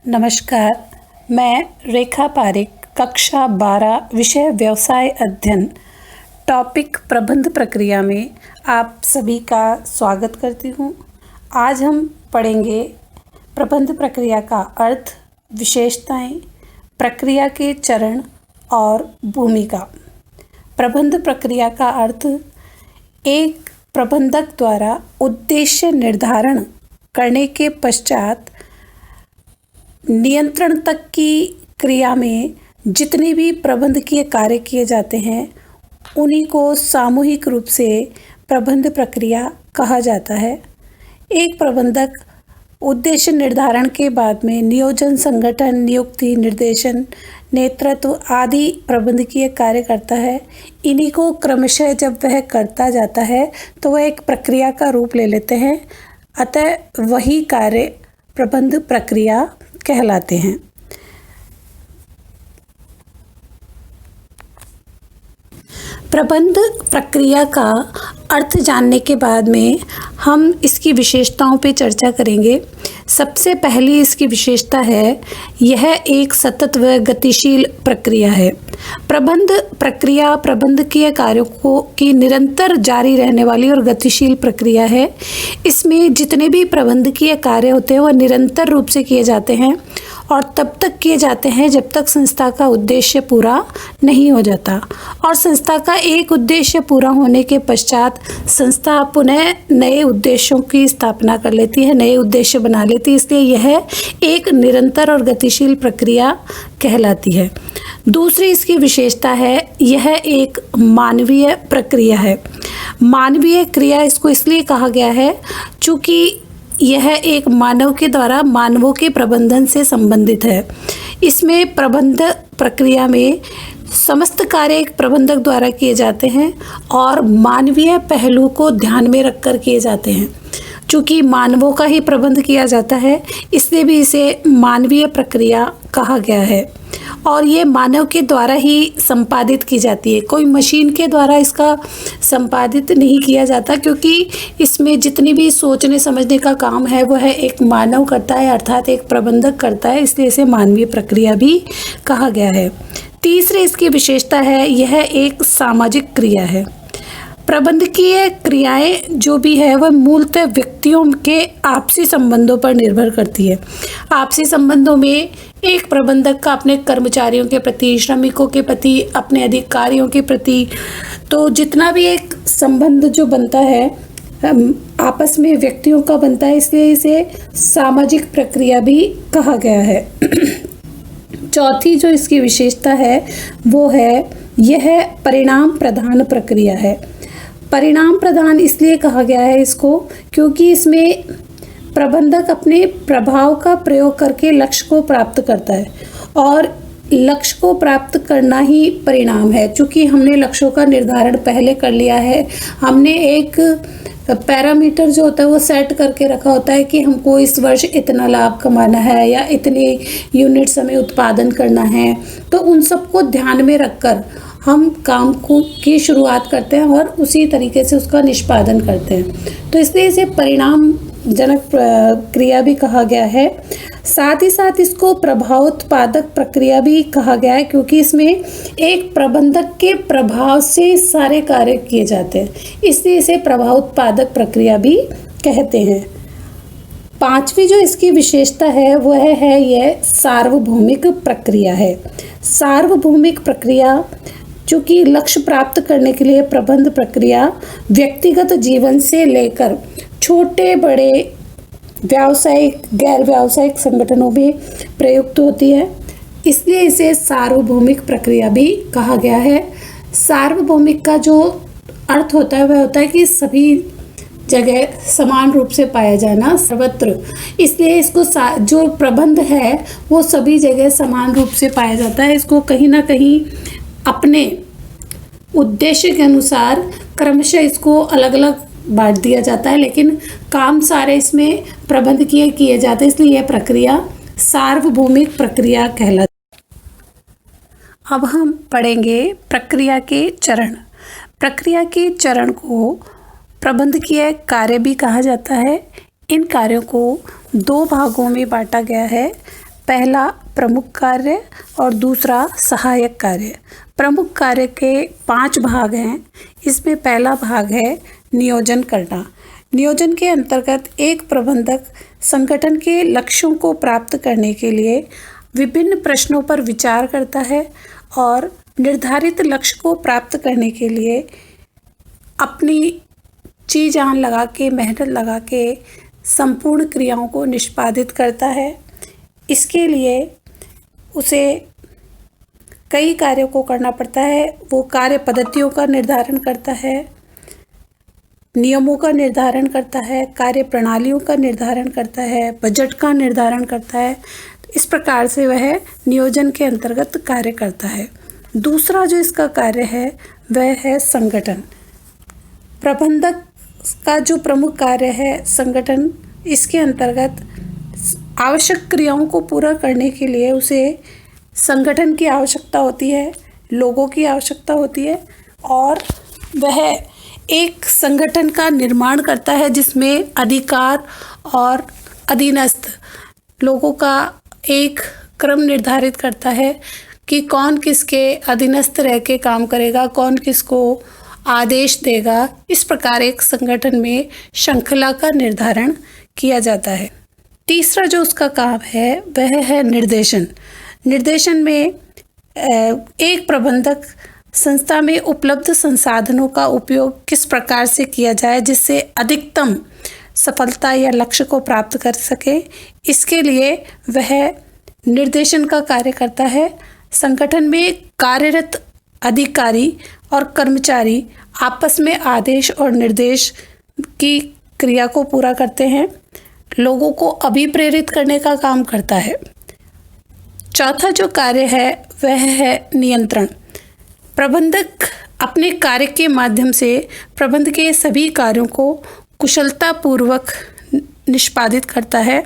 नमस्कार, मैं रेखा पारिक, कक्षा 12, विषय व्यवसाय अध्ययन, टॉपिक प्रबंध प्रक्रिया में आप सभी का स्वागत करती हूँ। आज हम पढ़ेंगे प्रबंध प्रक्रिया का अर्थ, विशेषताएं, प्रक्रिया के चरण और भूमिका। प्रबंध प्रक्रिया का अर्थ एक प्रबंधक द्वारा उद्देश्य निर्धारण करने के पश्चात नियंत्रण तक की क्रिया में जितने भी प्रबंधकीय कार्य किए जाते हैं उन्हीं को सामूहिक रूप से प्रबंध प्रक्रिया कहा जाता है। एक प्रबंधक उद्देश्य निर्धारण के बाद में नियोजन, संगठन, नियुक्ति, निर्देशन, नेतृत्व आदि प्रबंधकीय कार्य करता है। इन्हीं को क्रमशः जब वह करता जाता है तो वह एक प्रक्रिया का रूप ले लेते हैं, अतः वही कार्य प्रबंध प्रक्रिया कहलाते हैं। प्रबंध प्रक्रिया का अर्थ जानने के बाद में हम इसकी विशेषताओं पे चर्चा करेंगे। सबसे पहली इसकी विशेषता है, यह एक सतत व गतिशील प्रक्रिया है। प्रबंध प्रक्रिया प्रबंधकीय कार्यों की निरंतर जारी रहने वाली और गतिशील प्रक्रिया है। इसमें जितने भी प्रबंधकीय कार्य होते हैं वह निरंतर रूप से किए जाते हैं और तब तक किए जाते हैं जब तक संस्था का उद्देश्य पूरा नहीं हो जाता, और संस्था का एक उद्देश्य पूरा होने के पश्चात संस्था पुनः नए उद्देश्यों की स्थापना कर लेती है, नए उद्देश्य बना लेती है। इसलिए यह एक निरंतर और गतिशील प्रक्रिया कहलाती है। दूसरी इसकी विशेषता है, यह एक मानवीय प्रक्रिया है। मानवीय क्रिया इसको इसलिए कहा गया है चूँकि यह एक मानव के द्वारा मानवों के प्रबंधन से संबंधित है। इसमें प्रबंध प्रक्रिया में समस्त कार्य एक प्रबंधक द्वारा किए जाते हैं और मानवीय पहलू को ध्यान में रखकर किए जाते हैं। चूँकि मानवों का ही प्रबंध किया जाता है, इसलिए भी इसे मानवीय प्रक्रिया कहा गया है और ये मानव के द्वारा ही संपादित की जाती है। कोई मशीन के द्वारा इसका संपादित नहीं किया जाता, क्योंकि इसमें जितनी भी सोचने समझने का काम है वह एक मानव करता है, अर्थात एक प्रबंधक करता है, इसलिए इसे मानवीय प्रक्रिया भी कहा गया है। तीसरी इसकी विशेषता है, यह एक सामाजिक क्रिया है। प्रबंधकीय क्रियाएं जो भी है वह मूलतः व्यक्तियों के आपसी संबंधों पर निर्भर करती है। आपसी संबंधों में एक प्रबंधक का अपने कर्मचारियों के प्रति, श्रमिकों के प्रति, अपने अधिकारियों के प्रति, तो जितना भी एक संबंध जो बनता है आपस में व्यक्तियों का बनता है, इसलिए इसे सामाजिक प्रक्रिया भी कहा गया है। चौथी जो इसकी विशेषता है वो है, यह परिणाम प्रधान प्रक्रिया है। परिणाम प्रधान इसलिए कहा गया है इसको क्योंकि इसमें प्रबंधक अपने प्रभाव का प्रयोग करके लक्ष्य को प्राप्त करता है और लक्ष्य को प्राप्त करना ही परिणाम है। चूँकि हमने लक्ष्यों का निर्धारण पहले कर लिया है, हमने एक पैरामीटर जो होता है वो सेट करके रखा होता है कि हमको इस वर्ष इतना लाभ कमाना है या इतने यूनिट्स हमें उत्पादन करना है, तो उन सबको ध्यान में रखकर हम काम की शुरुआत करते हैं और उसी तरीके से उसका निष्पादन करते हैं। तो इसलिए इसे परिणाम जनक क्रिया भी कहा गया है। साथ ही साथ इसको प्रभावोत्पादक प्रक्रिया भी कहा गया है, क्योंकि इसमें एक प्रबंधक के प्रभाव से सारे कार्य किए जाते हैं, इसलिए इसे प्रभावोत्पादक प्रक्रिया भी कहते हैं। पांचवी जो इसकी विशेषता है वह है, यह सार्वभौमिक प्रक्रिया है। सार्वभौमिक प्रक्रिया चूँकि लक्ष्य प्राप्त करने के लिए प्रबंध प्रक्रिया व्यक्तिगत जीवन से लेकर छोटे बड़े व्यावसायिक, गैर व्यावसायिक संगठनों में प्रयुक्त होती है, इसलिए इसे सार्वभौमिक प्रक्रिया भी कहा गया है। सार्वभौमिक का जो अर्थ होता है वह होता है कि सभी जगह समान रूप से पाया जाना, सर्वत्र, इसलिए इसको जो प्रबंध है वो सभी जगह समान रूप से पाया जाता है। इसको कहीं ना कहीं अपने उद्देश्य के अनुसार क्रमशः इसको अलग अलग बांट दिया जाता है, लेकिन काम सारे इसमें प्रबंधकीय किए जाते हैं, इसलिए यह प्रक्रिया सार्वभौमिक प्रक्रिया कहलाती है। अब हम पढ़ेंगे प्रक्रिया के चरण। प्रक्रिया के चरण को प्रबंधकीय कार्य भी कहा जाता है। इन कार्यों को दो भागों में बांटा गया है। पहला प्रमुख कार्य और दूसरा सहायक कार्य। प्रमुख कार्य के 5 भाग हैं। इसमें पहला भाग है नियोजन करना। नियोजन के अंतर्गत एक प्रबंधक संगठन के लक्ष्यों को प्राप्त करने के लिए विभिन्न प्रश्नों पर विचार करता है और निर्धारित लक्ष्य को प्राप्त करने के लिए अपनी जी जान लगा के, मेहनत लगा के संपूर्ण क्रियाओं को निष्पादित करता है। इसके लिए उसे कई कार्यों को करना पड़ता है। वो कार्य पद्धतियों का निर्धारण करता है, नियमों का निर्धारण करता है, कार्य प्रणालियों का निर्धारण करता है, बजट का निर्धारण करता है। इस प्रकार से वह नियोजन के अंतर्गत कार्य करता है। दूसरा जो इसका कार्य है वह है संगठन। प्रबंधक का जो प्रमुख कार्य है संगठन, इसके अंतर्गत आवश्यक क्रियाओं को पूरा करने के लिए उसे संगठन की आवश्यकता होती है, लोगों की आवश्यकता होती है और वह एक संगठन का निर्माण करता है जिसमें अधिकार और अधीनस्थ लोगों का एक क्रम निर्धारित करता है कि कौन किसके अधीनस्थ रह के काम करेगा, कौन किसको आदेश देगा। इस प्रकार एक संगठन में श्रृंखला का निर्धारण किया जाता है। तीसरा जो उसका काम है वह है निर्देशन। निर्देशन में एक प्रबंधक संस्था में उपलब्ध संसाधनों का उपयोग किस प्रकार से किया जाए जिससे अधिकतम सफलता या लक्ष्य को प्राप्त कर सके, इसके लिए वह निर्देशन का कार्य करता है। संगठन में कार्यरत अधिकारी और कर्मचारी आपस में आदेश और निर्देश की क्रिया को पूरा करते हैं, लोगों को अभिप्रेरित करने का काम करता है। चौथा जो कार्य है वह है नियंत्रण। प्रबंधक अपने कार्य के माध्यम से प्रबंध के सभी कार्यों को कुशलतापूर्वक निष्पादित करता है।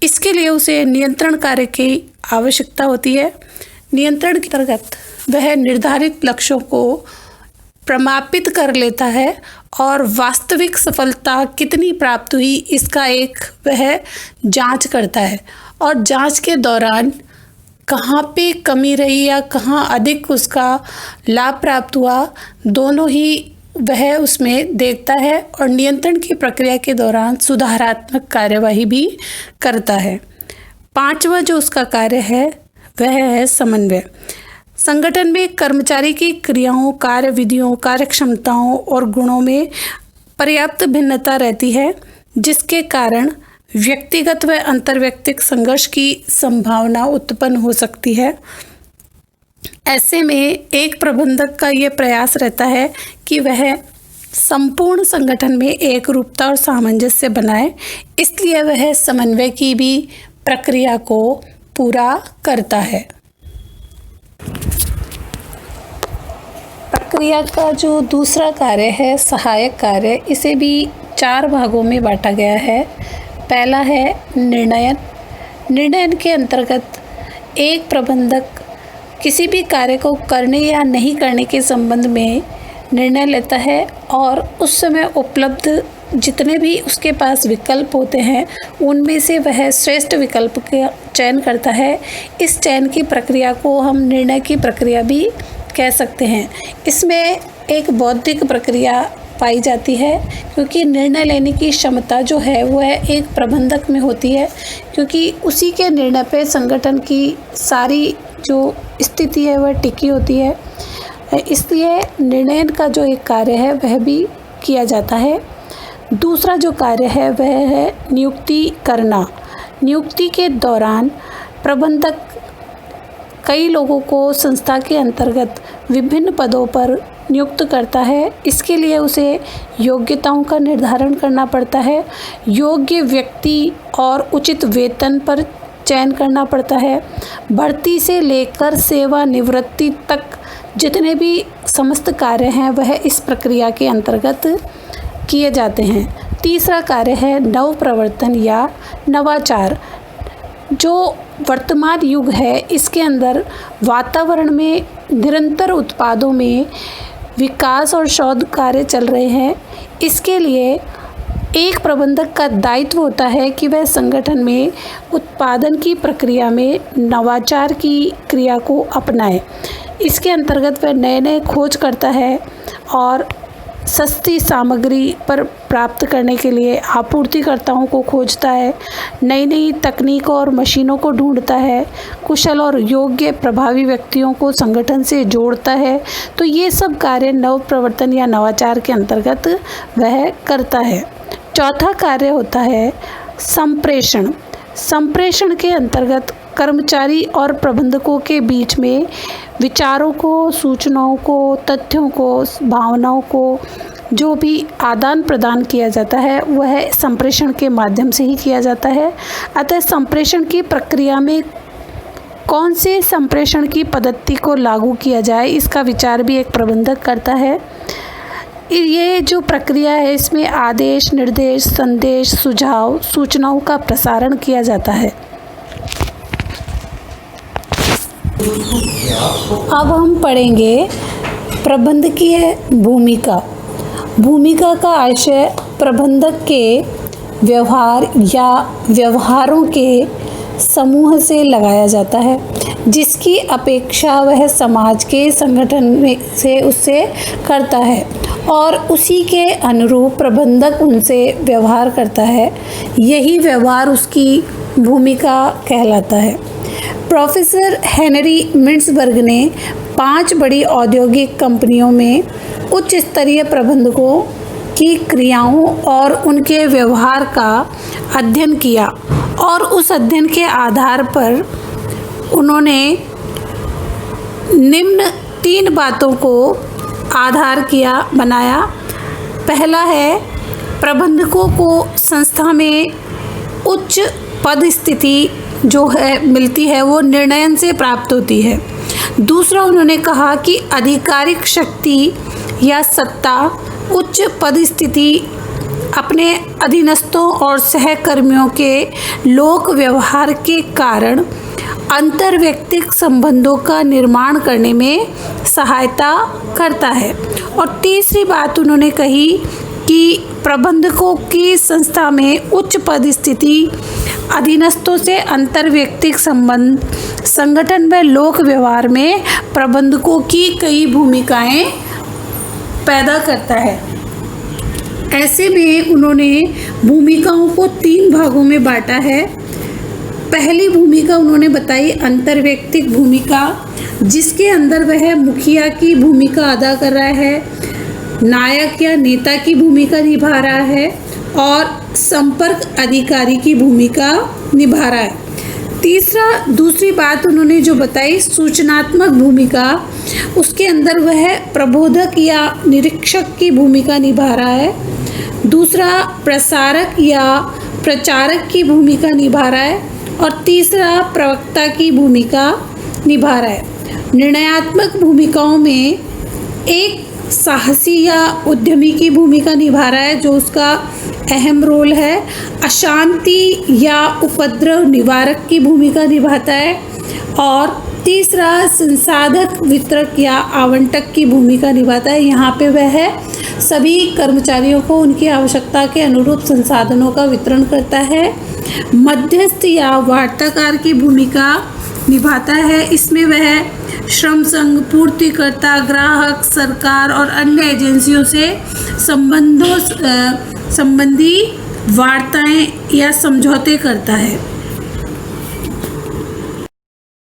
इसके लिए उसे नियंत्रण कार्य की आवश्यकता होती है। नियंत्रण के अंतर्गत वह निर्धारित लक्ष्यों को प्रमापित कर लेता है और वास्तविक सफलता कितनी प्राप्त हुई इसका एक वह जांच करता है और जांच के दौरान कहाँ पे कमी रही या कहाँ अधिक उसका लाभ प्राप्त हुआ, दोनों ही वह उसमें देखता है और नियंत्रण की प्रक्रिया के दौरान सुधारात्मक कार्यवाही भी करता है। पांचवा जो उसका कार्य है वह है समन्वय। संगठन में कर्मचारी की क्रियाओं, कार्य विधियों, कार्यक्षमताओं और गुणों में पर्याप्त भिन्नता रहती है, जिसके कारण व्यक्तिगत व अंतर्व्यक्तिक संघर्ष की संभावना उत्पन्न हो सकती है। ऐसे में एक प्रबंधक का ये प्रयास रहता है कि वह संपूर्ण संगठन में एक रूपता और सामंजस्य बनाए, इसलिए वह समन्वय की भी प्रक्रिया को पूरा करता है। प्रक्रिया का जो दूसरा कार्य है सहायक कार्य, इसे भी 4 भागों में बांटा गया है। पहला है निर्णयन। निर्णयन के अंतर्गत एक प्रबंधक किसी भी कार्य को करने या नहीं करने के संबंध में निर्णय लेता है और उस समय उपलब्ध जितने भी उसके पास विकल्प होते हैं उनमें से वह श्रेष्ठ विकल्प का चयन करता है। इस चयन की प्रक्रिया को हम निर्णय की प्रक्रिया भी कह सकते हैं। इसमें एक बौद्धिक प्रक्रिया पाई जाती है क्योंकि निर्णय लेने की क्षमता जो है वह एक प्रबंधक में होती है, क्योंकि उसी के निर्णय पे संगठन की सारी जो स्थिति है वह टिकी होती है। इसलिए निर्णयन का जो एक कार्य है वह भी किया जाता है। दूसरा जो कार्य है वह है नियुक्ति करना। नियुक्ति के दौरान प्रबंधक कई लोगों को संस्था के अंतर्गत विभिन्न पदों पर नियुक्त करता है। इसके लिए उसे योग्यताओं का निर्धारण करना पड़ता है, योग्य व्यक्ति और उचित वेतन पर चयन करना पड़ता है। भर्ती से लेकर सेवानिवृत्ति तक जितने भी समस्त कार्य हैं वह इस प्रक्रिया के अंतर्गत किए जाते हैं। तीसरा कार्य है नव प्रवर्तन या नवाचार। जो वर्तमान युग है इसके अंदर वातावरण में निरंतर उत्पादों में विकास और शोध कार्य चल रहे हैं। इसके लिए एक प्रबंधक का दायित्व होता है कि वह संगठन में उत्पादन की प्रक्रिया में नवाचार की क्रिया को अपनाए। इसके अंतर्गत वह नए नए खोज करता है और सस्ती सामग्री पर प्राप्त करने के लिए आपूर्तिकर्ताओं को खोजता है, नई नई तकनीकों और मशीनों को ढूंढता है, कुशल और योग्य प्रभावी व्यक्तियों को संगठन से जोड़ता है। तो ये सब कार्य नव प्रवर्तन या नवाचार के अंतर्गत वह करता है। चौथा कार्य होता है संप्रेषण। संप्रेषण के अंतर्गत कर्मचारी और प्रबंधकों के बीच में विचारों को, सूचनाओं को, तथ्यों को, भावनाओं को जो भी आदान प्रदान किया जाता है वह संप्रेषण के माध्यम से ही किया जाता है। अतः संप्रेषण की प्रक्रिया में कौन से संप्रेषण की पद्धति को लागू किया जाए इसका विचार भी एक प्रबंधक करता है। ये जो प्रक्रिया है इसमें आदेश, निर्देश, संदेश, सुझाव, सूचनाओं का प्रसारण किया जाता है। अब हम पढ़ेंगे प्रबंधकीय भूमिका। भूमिका का आशय प्रबंधक के व्यवहार या व्यवहारों के समूह से लगाया जाता है जिसकी अपेक्षा वह समाज के संगठन में से उससे करता है और उसी के अनुरूप प्रबंधक उनसे व्यवहार करता है। यही व्यवहार उसकी भूमिका कहलाता है। प्रोफेसर हेनरी मिंट्सबर्ग ने 5 बड़ी औद्योगिक कंपनियों में उच्च स्तरीय प्रबंधकों की क्रियाओं और उनके व्यवहार का अध्ययन किया और उस अध्ययन के आधार पर उन्होंने निम्न 3 बातों को आधार बनाया। पहला है प्रबंधकों को संस्था में उच्च पद स्थिति जो है मिलती है वो निर्णयन से प्राप्त होती है। दूसरा उन्होंने कहा कि आधिकारिक शक्ति या सत्ता उच्च पद स्थिति अपने अधीनस्थों और सहकर्मियों के लोक व्यवहार के कारण अंतर्व्यक्तिक संबंधों का निर्माण करने में सहायता करता है। और तीसरी बात उन्होंने कही कि प्रबंधकों की संस्था में उच्च पद स्थिति अधीनस्थों से अंतर्व्यक्तिक संबंध संगठन व लोक व्यवहार में प्रबंधकों की कई भूमिकाएं पैदा करता है। ऐसे में उन्होंने भूमिकाओं को 3 भागों में बांटा है। पहली भूमिका उन्होंने बताई अंतर्व्यक्तिक भूमिका, जिसके अंदर वह मुखिया की भूमिका अदा कर रहा है, नायक या नेता की भूमिका निभा रहा है और संपर्क अधिकारी की भूमिका निभा रहा है। दूसरी बात उन्होंने जो बताई सूचनात्मक भूमिका, उसके अंदर वह प्रबोधक या निरीक्षक की भूमिका निभा रहा है। दूसरा प्रसारक या प्रचारक की भूमिका निभा रहा है और तीसरा प्रवक्ता की भूमिका निभा रहा है। निर्णयात्मक भूमिकाओं में एक साहसी या उद्यमी की भूमिका निभा रहा है जो उसका अहम रोल है। अशांति या उपद्रव निवारक की भूमिका निभाता है और तीसरा संसाधक वितरक या आवंटक की भूमिका निभाता है। यहाँ पे वह सभी कर्मचारियों को उनकी आवश्यकता के अनुरूप संसाधनों का वितरण करता है। मध्यस्थ या वार्ताकार की भूमिका निभाता है। इसमें वह श्रम संघ, पूर्तिकर्ता, ग्राहक, सरकार और अन्य एजेंसियों से संबंधी वार्ताएं या समझौते करता है।